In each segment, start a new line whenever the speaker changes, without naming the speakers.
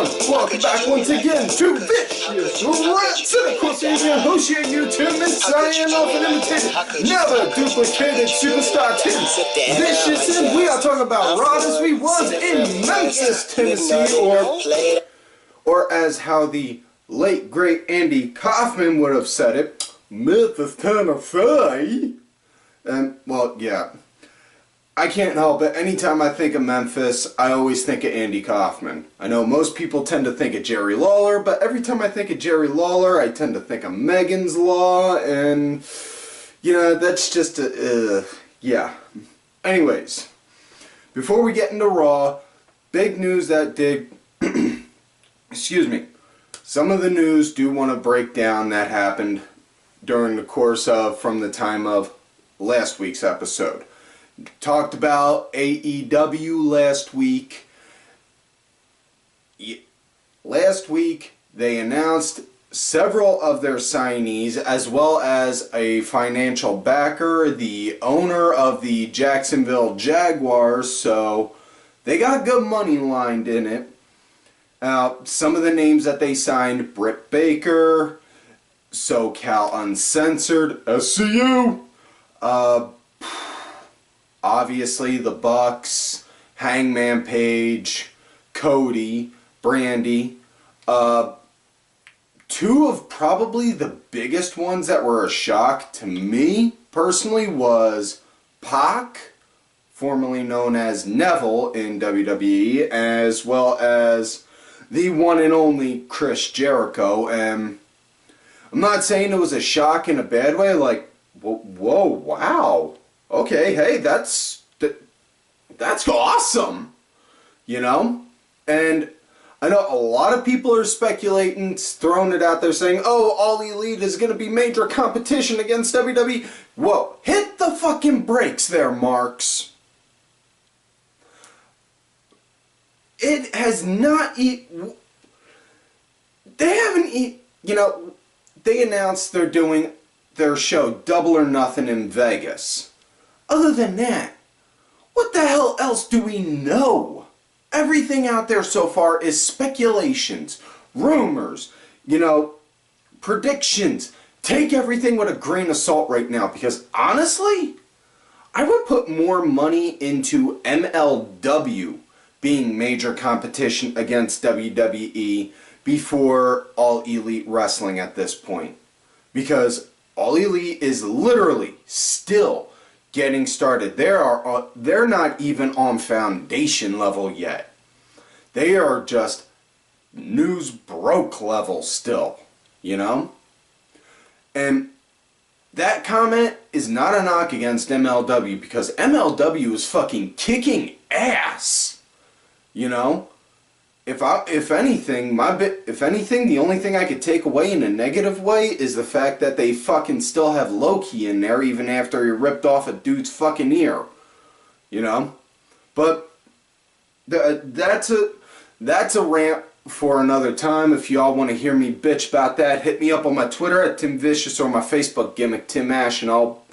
everyone, welcome back once again to Vicious Rants, and of course I'm your host here, YouTube, and signing off and imitating never duplicated superstar Tim Vicious, and we are talking about Raw this week was in Memphis, Tennessee, or as how the late great Andy Kaufman would have said it, Memphis, Tennessee. And well, yeah. I can't help it. Anytime I think of Memphis, I always think of Andy Kaufman. I know most people tend to think of Jerry Lawler, but every time I think of Jerry Lawler, I tend to think of Megan's Law, and, you know, that's just yeah. Anyways, before we get into Raw, big news that did, excuse me, some of the news do want to break down that happened during the course of, from the time of last week's episode. Talked about AEW last week. Last week, they announced several of their signees, as well as a financial backer, the owner of the Jacksonville Jaguars, so they got good money lined in it. Some of the names that they signed: Britt Baker, SoCal Uncensored, SCU, obviously the Bucks, Hangman Page, Cody, Brandy. Two of probably the biggest ones that were a shock to me personally was Pac, formerly known as Neville in WWE, as well as the one and only Chris Jericho. And I'm not saying it was a shock in a bad way, like, whoa, wow. Okay, hey, that's awesome, you know? And I know a lot of people are speculating, throwing it out there saying, oh, All Elite is going to be major competition against WWE. Whoa, hit the fucking brakes there, Marks. It has not they haven't you know, they announced they're doing their show Double or Nothing in Vegas. Other than that, what the hell else do we know? Everything out there so far is speculations, rumors, you know, predictions. Take everything with a grain of salt right now, because honestly, I would put more money into MLW being major competition against WWE before All Elite Wrestling at this point. Because All Elite is literally still getting started. They're not even on foundation level yet. They are just news broke level still, you know? And that comment is not a knock against MLW, because MLW is fucking kicking ass, you know? If anything, the only thing I could take away in a negative way is the fact that they fucking still have Loki in there even after he ripped off a dude's fucking ear, you know. But that's a rant for another time. If y'all want to hear me bitch about that, hit me up on my Twitter at Tim Vicious or my Facebook gimmick Tim Ash, and I'll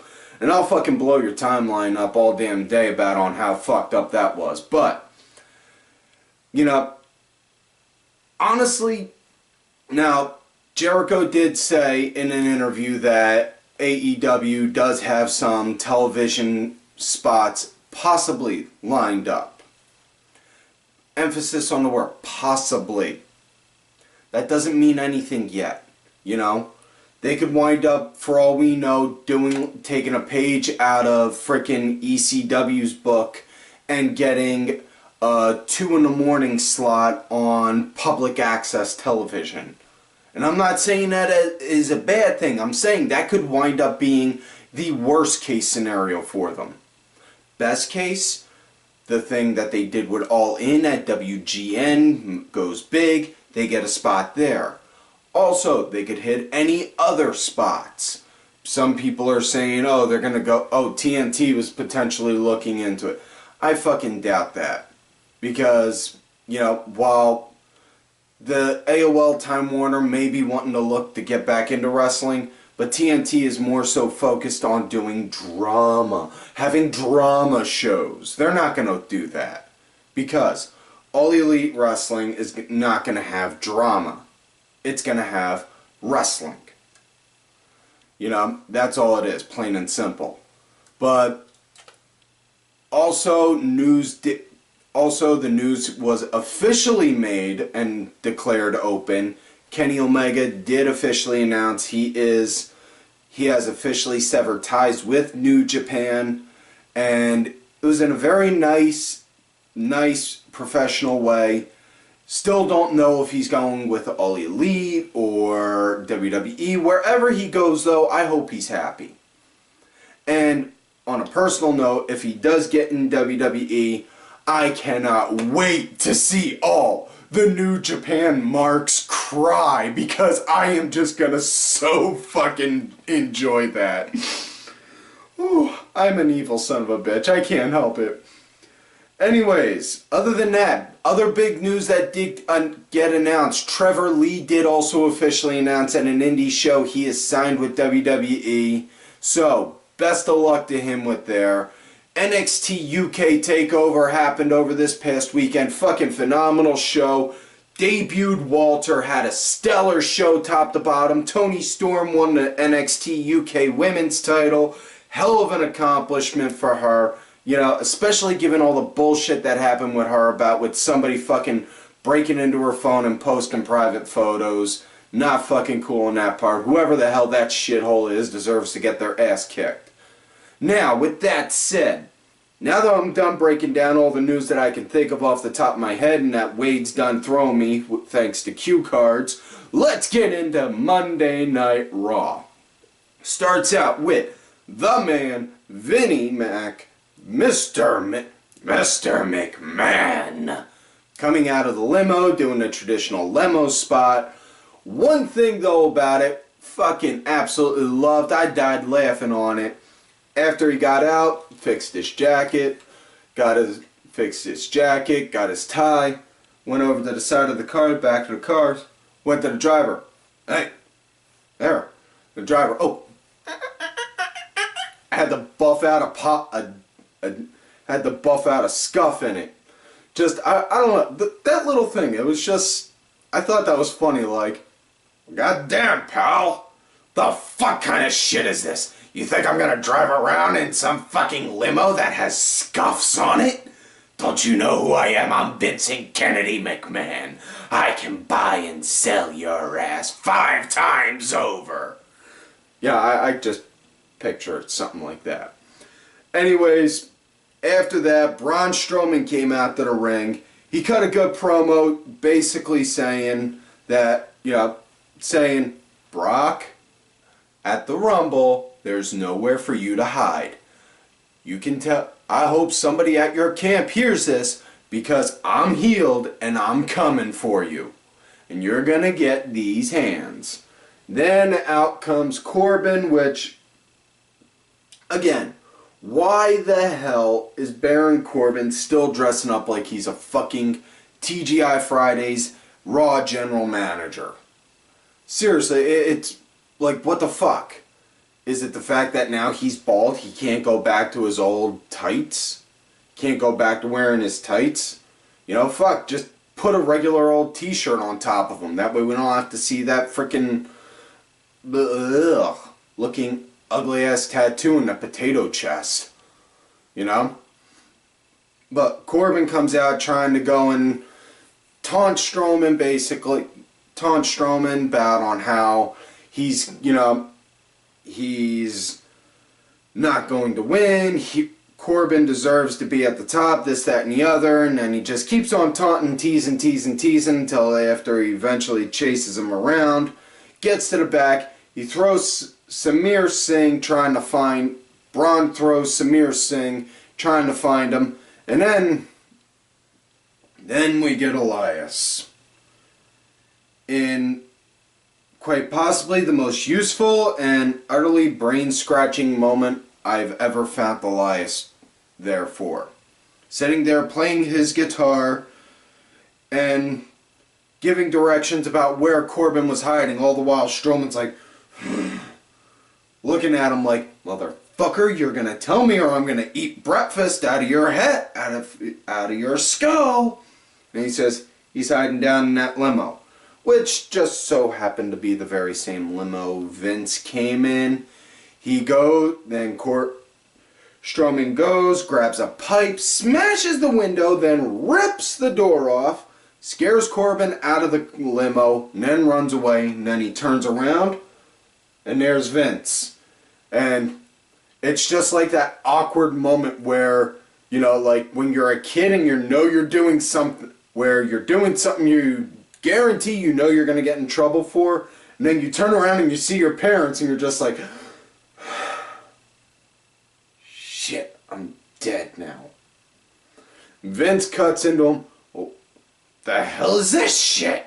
fucking blow your timeline up all damn day about on how fucked up that was. But you know, honestly, now, Jericho did say in an interview that AEW does have some television spots possibly lined up. Emphasis on the word possibly. That doesn't mean anything yet, you know? They could wind up, for all we know, taking a page out of frickin' ECW's book and getting a 2 in the morning slot on public access television. And I'm not saying that is a bad thing. I'm saying that could wind up being the worst case scenario for them. Best case, the thing that they did with All In at WGN goes big, they get a spot there. Also, they could hit any other spots. Some people are saying, oh, they're going to go, oh, TNT was potentially looking into it. I fucking doubt that. Because, you know, while the AOL Time Warner may be wanting to look to get back into wrestling, but TNT is more so focused on doing drama, having drama shows. They're not going to do that. Because All Elite Wrestling is not going to have drama. It's going to have wrestling. You know, that's all it is, plain and simple. But also, the news was officially made and declared open. Kenny Omega did officially announce he has officially severed ties with New Japan, and it was in a very nice, professional way. Still don't know if he's going with All Elite or WWE. Wherever he goes, though, I hope he's happy. And on a personal note, if he does get in WWE, I cannot wait to see all the New Japan marks cry, because I am just gonna so fucking enjoy that. Ooh, I'm an evil son of a bitch. I can't help it. Anyways, other than that, other big news that did get announced. Trevor Lee did also officially announce at an indie show he is signed with WWE. So, best of luck to him with their NXT UK takeover happened over this past weekend. Fucking phenomenal show. Debuted Walter, had a stellar show top to bottom. Toni Storm won the NXT UK women's title. Hell of an accomplishment for her. You know, especially given all the bullshit that happened with her with somebody fucking breaking into her phone and posting private photos. Not fucking cool in that part. Whoever the hell that shithole is deserves to get their ass kicked. Now, with that said, now that I'm done breaking down all the news that I can think of off the top of my head and that Wade's done throwing me thanks to cue cards, let's get into Monday Night Raw. Starts out with the man, Vinnie Mac, Mr. McMahon, coming out of the limo, doing the traditional limo spot. One thing though about it, fucking absolutely loved, I died laughing on it. After he got out, fixed his jacket, got his tie, went over to the side of the car, back to the cars, went to the driver. Hey, there, the driver. Oh, I had to buff out a scuff in it. Just I don't know, that little thing. It was just, I thought that was funny. Like, goddamn, pal, the fuck kind of shit is this? You think I'm gonna drive around in some fucking limo that has scuffs on it? Don't you know who I am? I'm Vincent Kennedy McMahon. I can buy and sell your ass 5 times over. Yeah, I just pictured something like that. Anyways, after that, Braun Strowman came out to the ring. He cut a good promo basically saying that, Brock, at the Rumble, there's nowhere for you to hide. You can tell, I hope somebody at your camp hears this, because I'm healed and I'm coming for you. And you're gonna get these hands. Then out comes Corbin, which, again, why the hell is Baron Corbin still dressing up like he's a fucking TGI Fridays Raw general manager? Seriously, it's like, what the fuck? Is it the fact that now he's bald, he can't go back to his old tights? Can't go back to wearing his tights? You know, fuck, just put a regular old t-shirt on top of him. That way we don't have to see that frickin' looking ugly ass tattoo in the potato chest. You know? But Corbin comes out trying to go and taunt Strowman, basically. Taunt Strowman about on how he's, he's not going to win. Corbin deserves to be at the top, this, that, and the other. And then he just keeps on taunting, teasing until after he eventually chases him around. Gets to the back. He throws Samir Singh trying to find... Braun throws Samir Singh trying to find him. And then we get Elias. In quite possibly the most useful and utterly brain-scratching moment I've ever found Elias there for. Sitting there playing his guitar and giving directions about where Corbin was hiding, all the while Strowman's like, looking at him like, motherfucker, you're gonna tell me or I'm gonna eat breakfast out of your head, out of your skull. And he says he's hiding down in that limo, which just so happened to be the very same limo Vince came in. Then Strowman goes, grabs a pipe, smashes the window, then rips the door off, scares Corbin out of the limo, and then runs away, and then he turns around, and there's Vince. And it's just like that awkward moment where, you know, like when you're a kid and you know you're doing something, where you're doing something you guarantee you know you're going to get in trouble for, and then you turn around and you see your parents and you're just like, shit, I'm dead now. Vince cuts into him. Oh, the hell is this shit?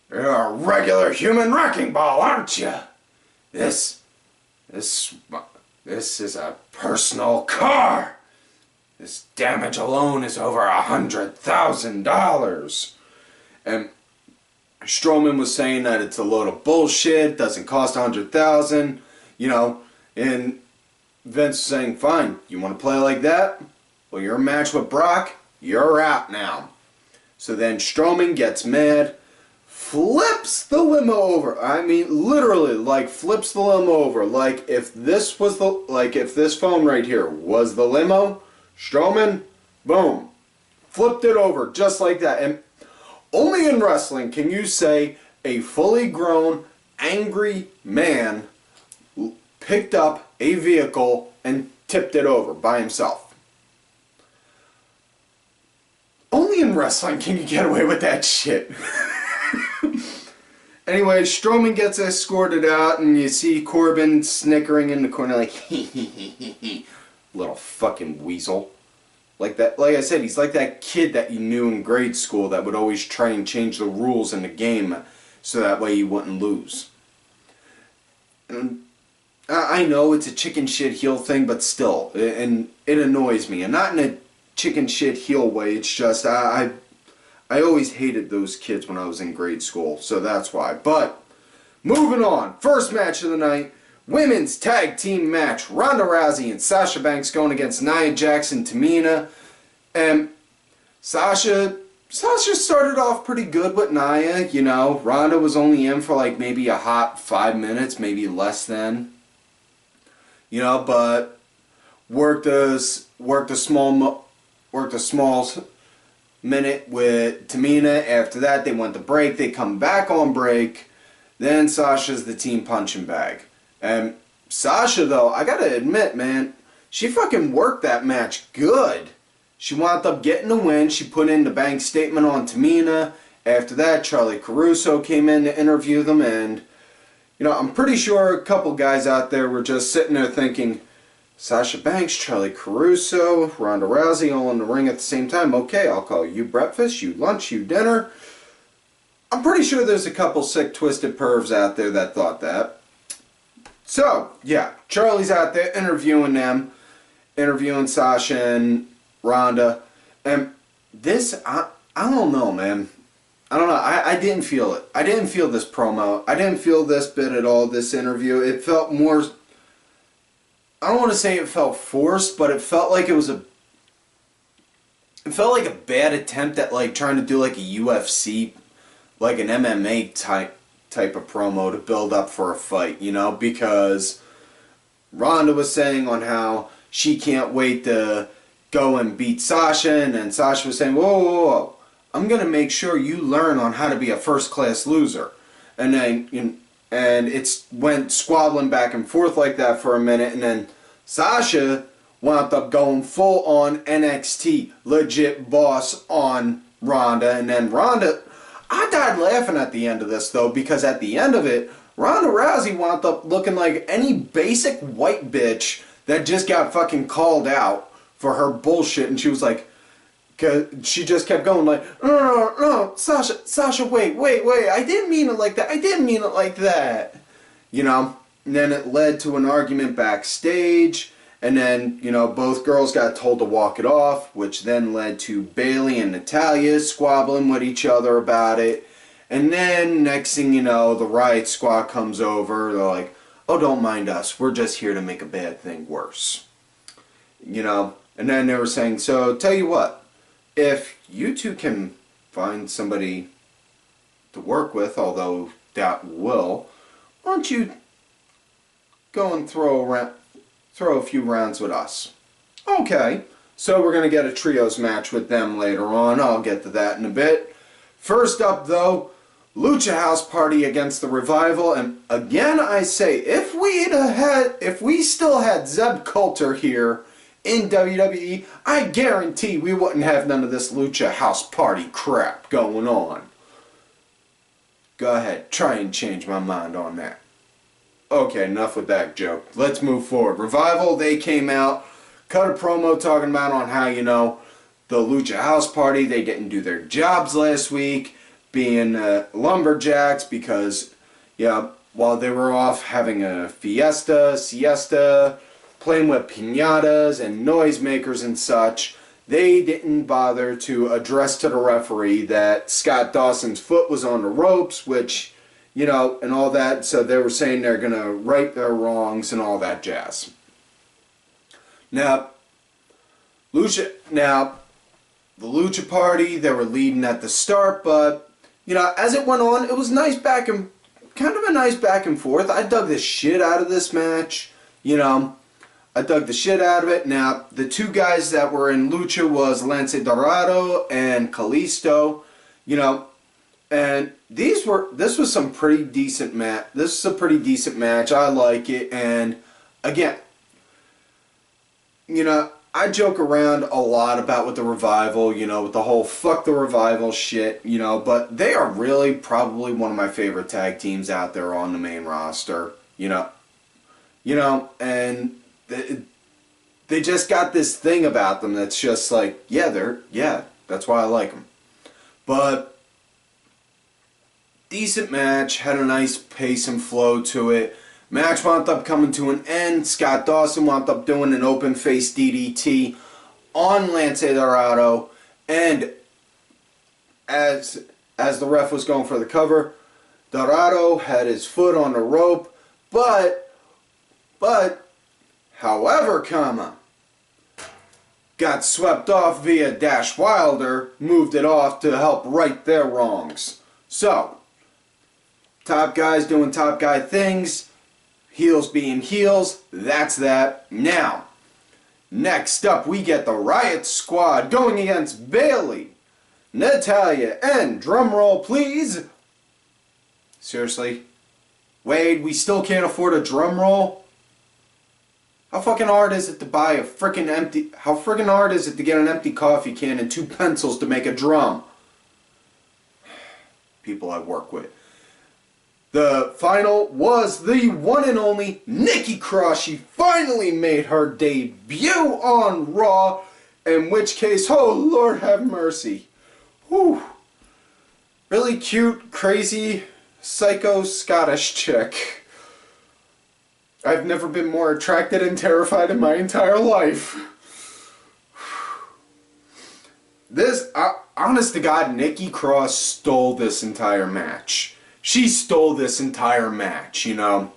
You're a regular human wrecking ball, aren't you? This is a personal car. This damage alone is over $100,000. And Strowman was saying that it's a load of bullshit, doesn't cost $100,000, you know, and Vince was saying, fine, you want to play like that? Well, your match with Brock, you're out now. So then Strowman gets mad, flips the limo over. I mean, literally, like, flips the limo over. Like, if this phone right here was the limo, Strowman, boom, flipped it over just like that. And only in wrestling can you say a fully grown, angry man picked up a vehicle and tipped it over by himself. Only in wrestling can you get away with that shit. Anyway, Strowman gets escorted out, and you see Corbin snickering in the corner like, hee, little fucking weasel. Like that. Like I said, he's like that kid that you knew in grade school that would always try and change the rules in the game so that way you wouldn't lose. And I know it's a chicken shit heel thing, but still, and it annoys me. And not in a chicken shit heel way, it's just, I always hated those kids when I was in grade school, so that's why. But, moving on. First match of the night, women's tag team match. Ronda Rousey and Sasha Banks going against Nia Jax and Tamina. And Sasha started off pretty good with Nia, you know. Ronda was only in for like maybe a hot 5 minutes, maybe less than. You know, but worked a small minute with Tamina. After that, they went to break. They come back on break. Then Sasha's the team punching bag. And Sasha, though, I gotta admit, man, she fucking worked that match good. She wound up getting the win. She put in the bank statement on Tamina. After that, Charlie Caruso came in to interview them, and you know, I'm pretty sure a couple guys out there were just sitting there thinking, Sasha Banks, Charlie Caruso, Ronda Rousey all in the ring at the same time. Okay, I'll call you breakfast, you lunch, you dinner. I'm pretty sure there's a couple sick, twisted pervs out there that thought that. So, yeah, Charlie's out there interviewing them, interviewing Sasha and Ronda. And this, I don't know, man. I don't know. I didn't feel it. I didn't feel this promo. I didn't feel this bit at all, this interview. It felt more... I don't want to say it felt forced, but it felt like it was a... It felt like a bad attempt at like trying to do like a UFC, like an MMA type of promo to build up for a fight, you know? Because Ronda was saying on how she can't wait to go and beat Sasha, and then Sasha was saying, whoa, whoa, whoa. I'm going to make sure you learn on how to be a first-class loser. And then, and it's went squabbling back and forth like that for a minute, and then Sasha wound up going full on NXT, legit boss on Ronda, and then Ronda, I died laughing at the end of this though, because at the end of it, Ronda Rousey wound up looking like any basic white bitch that just got fucking called out for her bullshit, and she was like, cause she just kept going like, no, Sasha, wait, I didn't mean it like that, you know, and then it led to an argument backstage, and then, you know, both girls got told to walk it off, which then led to Bayley and Natalya squabbling with each other about it, and then, next thing you know, the Riott Squad comes over, they're like, oh, don't mind us, we're just here to make a bad thing worse, you know. And then they were saying, so tell you what, if you two can find somebody to work with, although that will, why don't you go and throw a few rounds with us? Okay, so we're going to get a trios match with them later on. I'll get to that in a bit. First up, though, Lucha House Party against the Revival. And again, I say, if we still had Zeb Coulter here in WWE, I guarantee we wouldn't have none of this Lucha House Party crap going on. Go ahead, try and change my mind on that. Okay, enough with that joke. Let's move forward. Revival, they came out, cut a promo talking about on how, you know, the Lucha House Party, they didn't do their jobs last week, being lumberjacks, because, yeah, while they were off having a siesta, playing with piñatas and noisemakers and such, they didn't bother to address to the referee that Scott Dawson's foot was on the ropes, which, you know, and all that. So they were saying they're going to right their wrongs and all that jazz. Now, the Lucha Party, they were leading at the start, but, you know, as it went on, it was kind of a nice back and forth. I dug the shit out of this match, you know. I dug the shit out of it. Now, the two guys that were in Lucha was Lance Dorado and Kalisto, you know, and this was some pretty decent match. This is a pretty decent match. I like it. And again, you know, I joke around a lot about with the Revival, you know, with the whole fuck the Revival shit, you know, but they are really probably one of my favorite tag teams out there on the main roster, you know, and they just got this thing about them that's just like, yeah, that's why I like them. But decent match, had a nice pace and flow to it. Match wound up coming to an end. Scott Dawson wound up doing an open face DDT on Lance Dorado, and as the ref was going for the cover, Dorado had his foot on the rope, however, got swept off via Dash Wilder, moved it off to help right their wrongs. So, top guys doing top guy things, heels being heels, that's that. Now, next up we get the Riott Squad going against Bayley, Natayla, and drumroll please. Seriously? Wade, we still can't afford a drumroll? How fucking hard is it to buy a freaking empty... How freaking hard is it to get an empty coffee can and 2 pencils to make a drum? People I work with. The final was the one and only Nikki Cross. She finally made her debut on Raw. In which case, oh Lord have mercy. Whew. Really cute, crazy, psycho Scottish chick. I've never been more attracted and terrified in my entire life. This, honest to God, Nikki Cross stole this entire match. She stole this entire match, you know.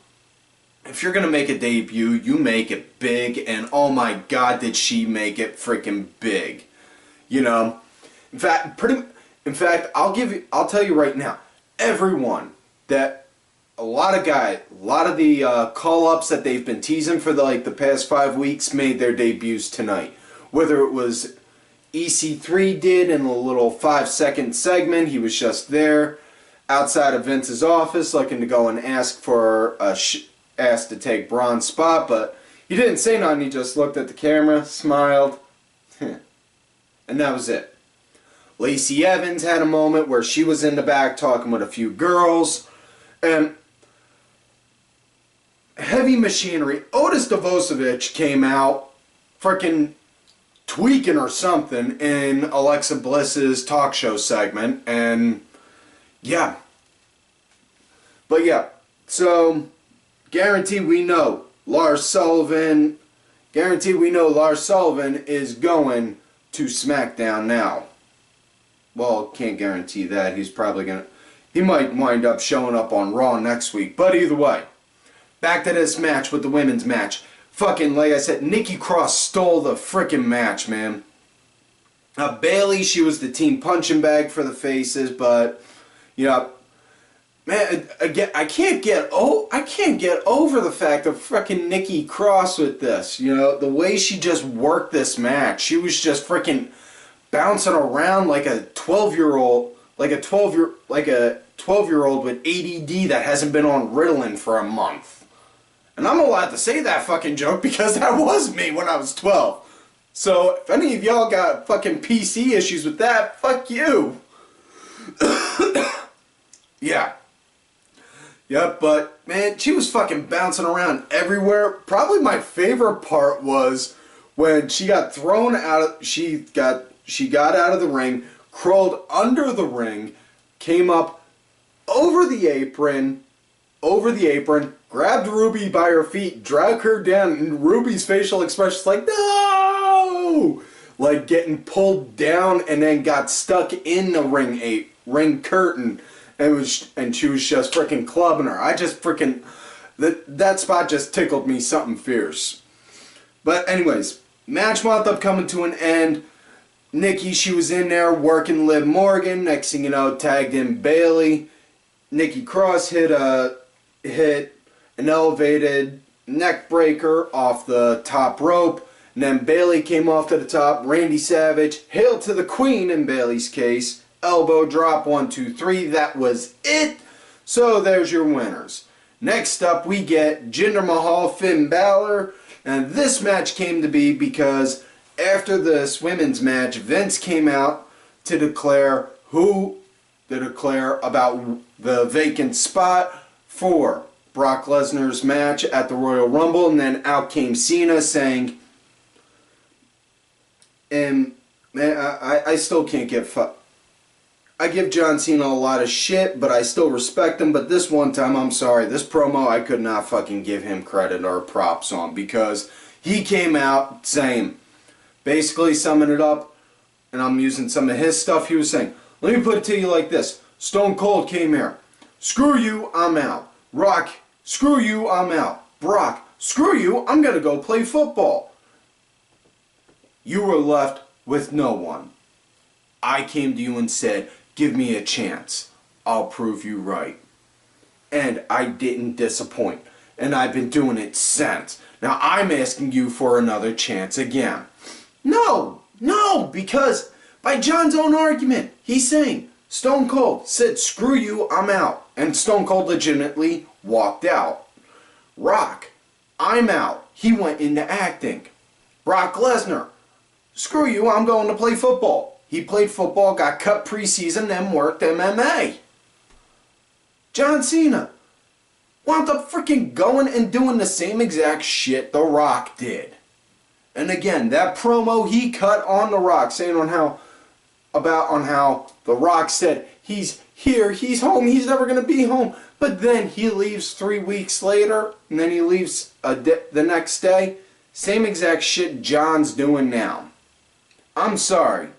If you're going to make a debut, you make it big, and oh my God, did she make it freaking big. You know. In fact, I'll tell you right now, everyone that a lot of the call-ups that they've been teasing for the past 5 weeks made their debuts tonight. Whether it was EC3 did in a little 5-second segment, he was just there outside of Vince's office looking to go and ask to take Braun's spot, but he didn't say nothing. He just looked at the camera, smiled, and that was it. Lacey Evans had a moment where she was in the back talking with a few girls, and Heavy Machinery, Otis Davosevic came out freaking tweaking or something in Alexa Bliss's talk show segment, and yeah. But yeah, so guarantee we know Lars Sullivan is going to SmackDown now. Well, can't guarantee that. He might wind up showing up on Raw next week. But either way, back to this match with the women's match. fucking, like I said, Nikki Cross stole the freaking match, man. Bayley, she was the team punching bag for the faces, but, you know, man, again, I can't get over the fact of freaking Nikki Cross with this. You know, the way she just worked this match, she was just freaking bouncing around like a 12-year-old, like a 12-year-old with ADD that hasn't been on Ritalin for a month. And I'm allowed to say that fucking joke because that was me when I was 12. So if any of y'all got fucking PC issues with that, fuck you. Yeah. Yep, but man, she was fucking bouncing around everywhere. Probably my favorite part was when she got thrown out of, she got out of the ring, crawled under the ring, came up over the apron, grabbed Ruby by her feet, dragged her down, and Ruby's facial expression's like, no! Like getting pulled down and then got stuck in the ring curtain. And she was just freaking clubbing her. I just freaking, that spot just tickled me something fierce. But anyways, match wound up coming to an end. Nikki, she was in there working Liv Morgan. Next thing you know, tagged in Bayley. Nikki Cross hit an elevated neck breaker off the top rope. And then Bayley came off to the top. Randy Savage, hail to the queen in Bayley's case. Elbow drop, 1, 2, 3. That was it. So there's your winners. Next up, we get Jinder Mahal, Finn Balor. And this match came to be because after this women's match, Vince came out to declare about the vacant spot for Brock Lesnar's match at the Royal Rumble. And then out came Cena saying, and man, I still can't get fucked. I give John Cena a lot of shit, but I still respect him. But this one time, I'm sorry, this promo, I could not fucking give him credit or props on because he came out saying, basically summing it up, and I'm using some of his stuff, he was saying, let me put it to you like this. Stone Cold came here. Screw you, I'm out. Rock, screw you, I'm out. Brock, screw you, I'm going to go play football. You were left with no one. I came to you and said, give me a chance. I'll prove you right. And I didn't disappoint. And I've been doing it since. Now I'm asking you for another chance again. No, because by John's own argument, he's saying, Stone Cold said, screw you, I'm out. And Stone Cold legitimately walked out. Rock, I'm out. He went into acting. Brock Lesnar, screw you, I'm going to play football. He played football, got cut preseason, then worked MMA. John Cena wound up freaking going and doing the same exact shit The Rock did. And again, that promo he cut on The Rock, saying on how The Rock said he's here, he's home, he's never going to be home. But then he leaves 3 weeks later, and then he leaves the next day. Same exact shit John's doing now. I'm sorry,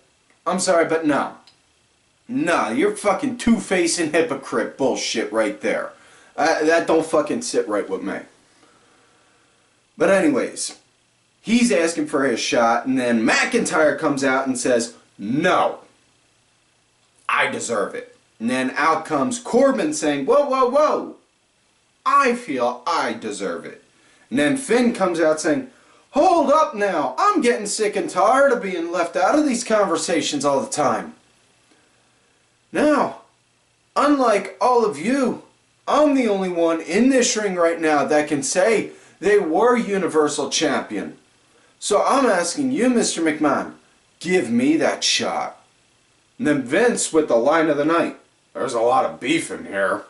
but no. Nah, you're fucking two-faced and hypocrite bullshit right there. That don't fucking sit right with me. But anyways, he's asking for his shot, and then McIntyre comes out and says, no, I deserve it. And then out comes Corbin saying, whoa, I feel I deserve it. And then Finn comes out saying, hold up now, I'm getting sick and tired of being left out of these conversations all the time. Now, unlike all of you, I'm the only one in this ring right now that can say they were Universal Champion. So I'm asking you, Mr. McMahon, give me that shot. And then Vince with the line of the night. There's a lot of beef in here.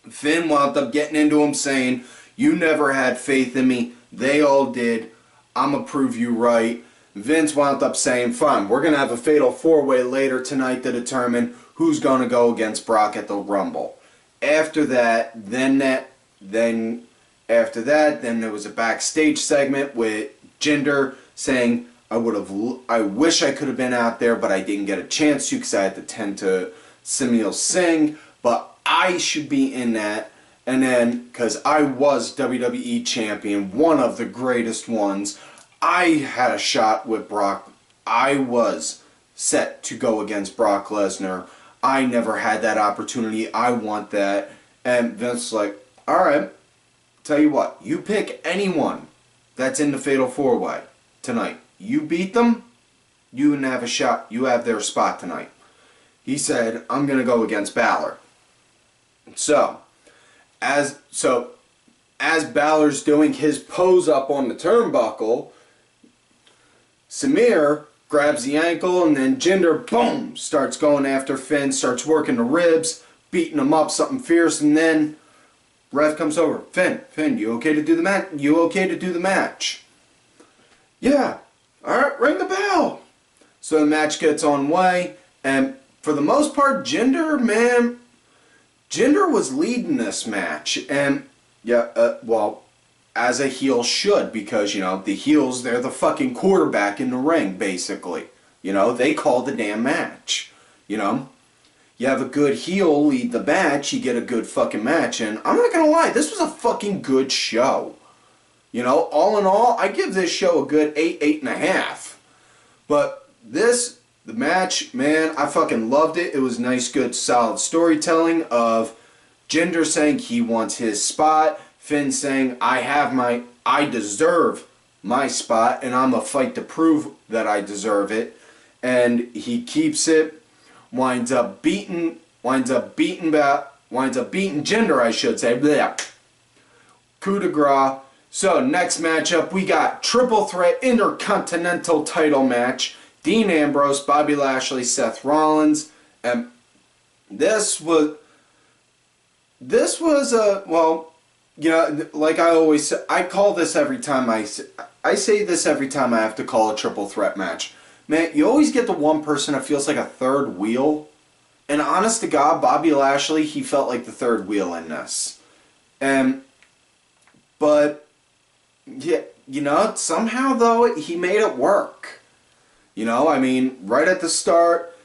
Finn wound up getting into him saying, you never had faith in me. They all did. I'm going to prove you right. Vince wound up saying, fine, we're going to have a fatal four-way later tonight to determine who's going to go against Brock at the Rumble. After that, then there was a backstage segment with Jindar saying, I wish I could have been out there, but I didn't get a chance to because I had to tend to Samil Singh, but I should be in that. And then, because I was WWE champion, one of the greatest ones, I had a shot with Brock. I was set to go against Brock Lesnar. I never had that opportunity. I want that. And Vince's like, alright, tell you what, you pick anyone that's in the Fatal 4-Way tonight. You beat them, you can have a shot. You have their spot tonight. He said, I'm going to go against Balor. So as Balor's doing his pose up on the turnbuckle, Samir grabs the ankle, and then Jindar, boom, starts going after Finn, starts working the ribs, beating him up, something fierce, and then ref comes over. Finn, you okay to do the match? You okay to do the match? Yeah. Alright, ring the bell. So the match gets on way, and for the most part, Jindar was leading this match, and yeah, well, as a heel should, because, you know, the heels, they're the fucking quarterback in the ring, basically. You know, they call the damn match. You know, you have a good heel lead the match, you get a good fucking match, and I'm not gonna lie, this was a fucking good show. You know, all in all, I give this show a good 8, 8.5. But the match, man, I fucking loved it. It was nice, good, solid storytelling of Jindar saying he wants his spot, Finn saying, I deserve my spot, and I'm a fight to prove that I deserve it. And he keeps it, winds up beating Jindar, I should say. Blech. Coup de grace. So, next matchup, we got Triple Threat Intercontinental title match. Dean Ambrose, Bobby Lashley, Seth Rollins. And this was a, well, you know, like I always say, I call this every time I say this every time I have to call a triple threat match. Man, you always get the one person that feels like a third wheel. And honest to God, Bobby Lashley, he felt like the third wheel in this. But, yeah, you know, somehow though, he made it work. You know, I mean, right at the start,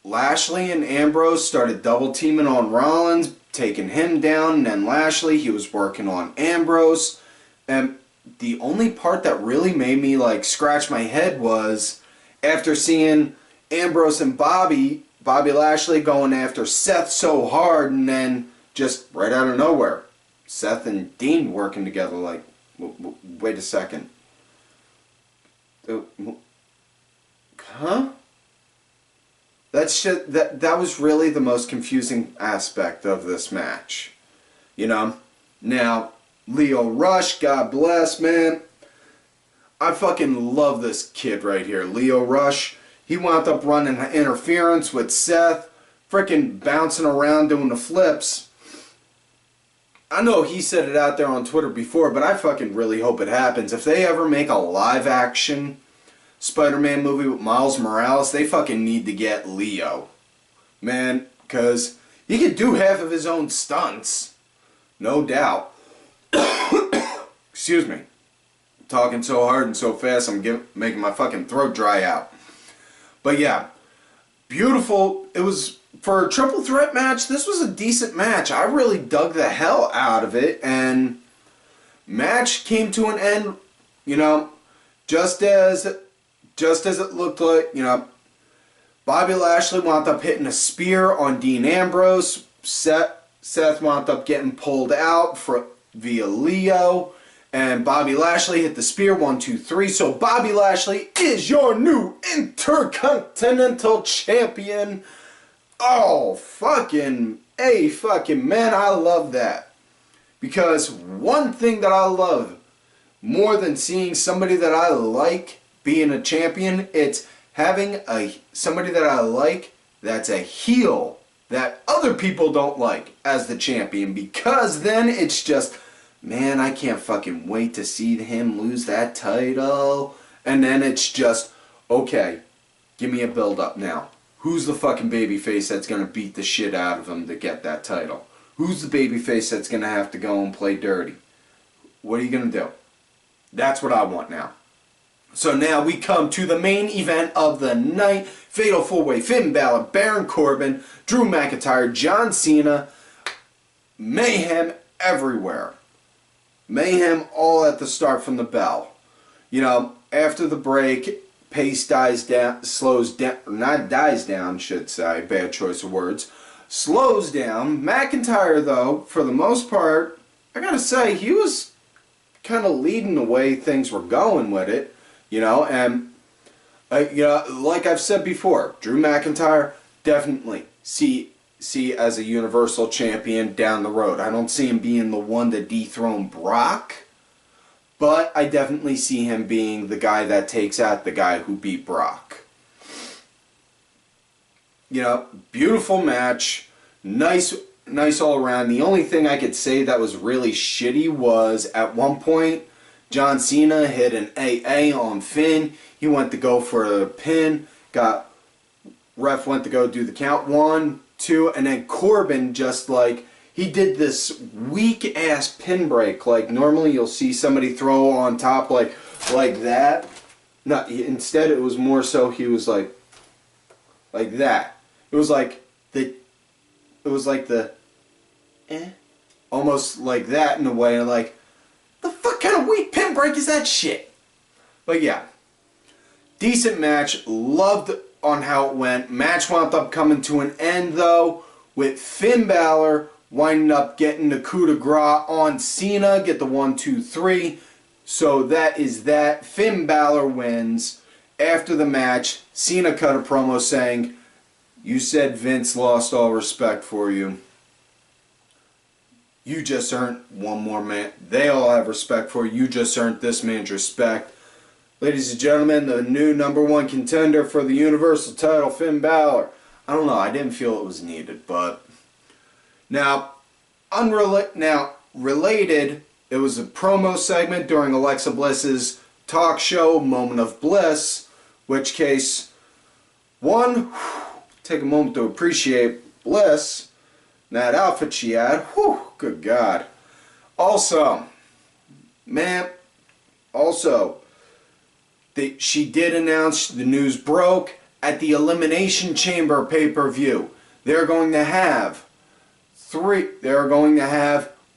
Lashley and Ambrose started double teaming on Rollins, taking him down, and then Lashley, he was working on Ambrose. And the only part that really made me like scratch my head was after seeing Ambrose and Bobby Lashley going after Seth so hard, and then just right out of nowhere, Seth and Dean working together. Like, wait a second. Huh? That was really the most confusing aspect of this match. You know? Now, Lio Rush, God bless, man. I fucking love this kid right here. Lio Rush. He wound up running interference with Seth. Freaking bouncing around doing the flips. I know he said it out there on Twitter before, but I fucking really hope it happens. If they ever make a live action Spider-Man movie with Miles Morales, they fucking need to get Leo. Man, because he could do half of his own stunts. No doubt. Excuse me. I'm talking so hard and so fast, I'm making my fucking throat dry out. But yeah, beautiful. It was, for a triple threat match, this was a decent match. I really dug the hell out of it, and match came to an end, you know, just as it looked like, you know, Bobby Lashley wound up hitting a spear on Dean Ambrose. Seth wound up getting pulled out via Leo. And Bobby Lashley hit the spear, 1, 2, 3. So Bobby Lashley is your new Intercontinental Champion. Oh, fucking man, I love that. Because one thing that I love more than seeing somebody that I like being a champion, it's having somebody that I like that's a heel that other people don't like as the champion, because then it's just, man, I can't fucking wait to see him lose that title. And then it's just, okay, give me a build up now. Who's the fucking babyface that's gonna beat the shit out of him to get that title? Who's the babyface that's gonna have to go and play dirty? What are you gonna do? That's what I want now. So now we come to the main event of the night. Fatal 4-Way, Finn Balor, Baron Corbin, Drew McIntyre, John Cena. mayhem everywhere. Mayhem all at the start from the bell. You know, after the break, pace dies down, slows down, not dies down, should say, bad choice of words, slows down. McIntyre, though, for the most part, I gotta say, he was kind of leading the way things were going with it, you know, and, you know, like I've said before, Drew McIntyre, definitely see as a Universal Champion down the road. I don't see him being the one to dethrone Brock, but I definitely see him being the guy that takes out the guy who beat Brock. You know, beautiful match, nice all around. The only thing I could say that was really shitty was at one point, John Cena hit an AA on Finn. He went to go for a pin, ref went to go do the count, 1, 2, and then Corbin just like, he did this weak ass pin break. Like normally you'll see somebody throw on top like that. No, instead it was more so he was like that. It was like the almost like that in a way, like the fuck kind of weak pin break is that shit? But yeah, decent match. Loved on how it went. Match wound up coming to an end though with Finn Balor winding up getting the coup de grace on Cena, get the 1, 2, 3. So that is that. Finn Balor wins. After the match, Cena cut a promo saying, "You said Vince lost all respect for you. You just earned one more man. They all have respect for you. You just earned this man's respect." Ladies and gentlemen, the new #1 contender for the Universal title, Finn Balor. I don't know, I didn't feel it was needed, but... Now, related, it was a promo segment during Alexa Bliss's talk show, Moment of Bliss, which case, one, take a moment to appreciate Bliss, and that outfit she had, whew, good God. Also, she did announce, the news broke, at the Elimination Chamber pay-per-view, they're going to have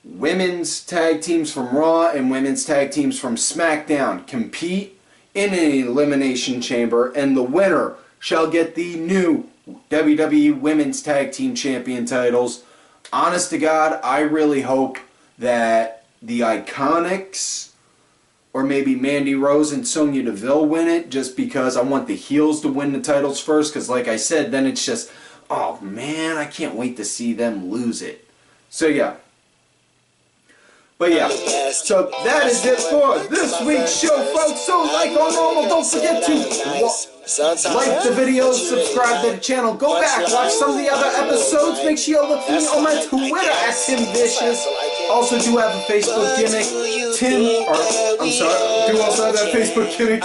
women's tag teams from Raw and women's tag teams from SmackDown compete in an Elimination Chamber, and the winner shall get the new WWE Women's Tag Team Champion titles. Honest to God, I really hope that the Iconics, or maybe Mandy Rose and Sonya Deville win it, just because I want the heels to win the titles first, because like I said, then it's just, oh man, I can't wait to see them lose it. So yeah. But yeah, so that is it for this week's show, folks. So like on normal, don't forget to like the video, subscribe to the channel, go back, watch some of the other episodes. Make sure you look for me on my Twitter at Tim Vicious. Also do have a Facebook gimmick, do also have that Facebook gimmick,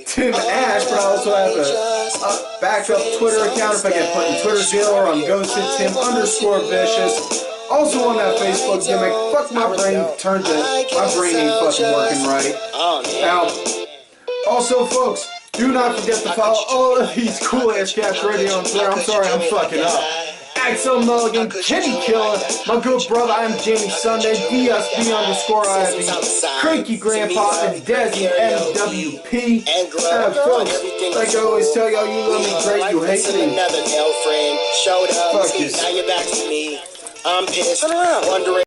Tim Ash, but I also have a backup Twitter account if I get put in Twitter jail or I'm ghosted, Tim_Vicious. Also on that Facebook gimmick, fuck my brain, my brain ain't fucking working right. Now, also folks, do not forget to follow all of these cool ass cats radio on Twitter. I'm sorry, I'm fucking up. Axel Mulligan, Kenny Killer, my good brother, I'm Jamie Sunday, DSB_IFE, Cranky Grandpa, and Desi MWP. And folks, like I always tell y'all, you love me great, you hate me. Fuck this. I'm pissed. Wondering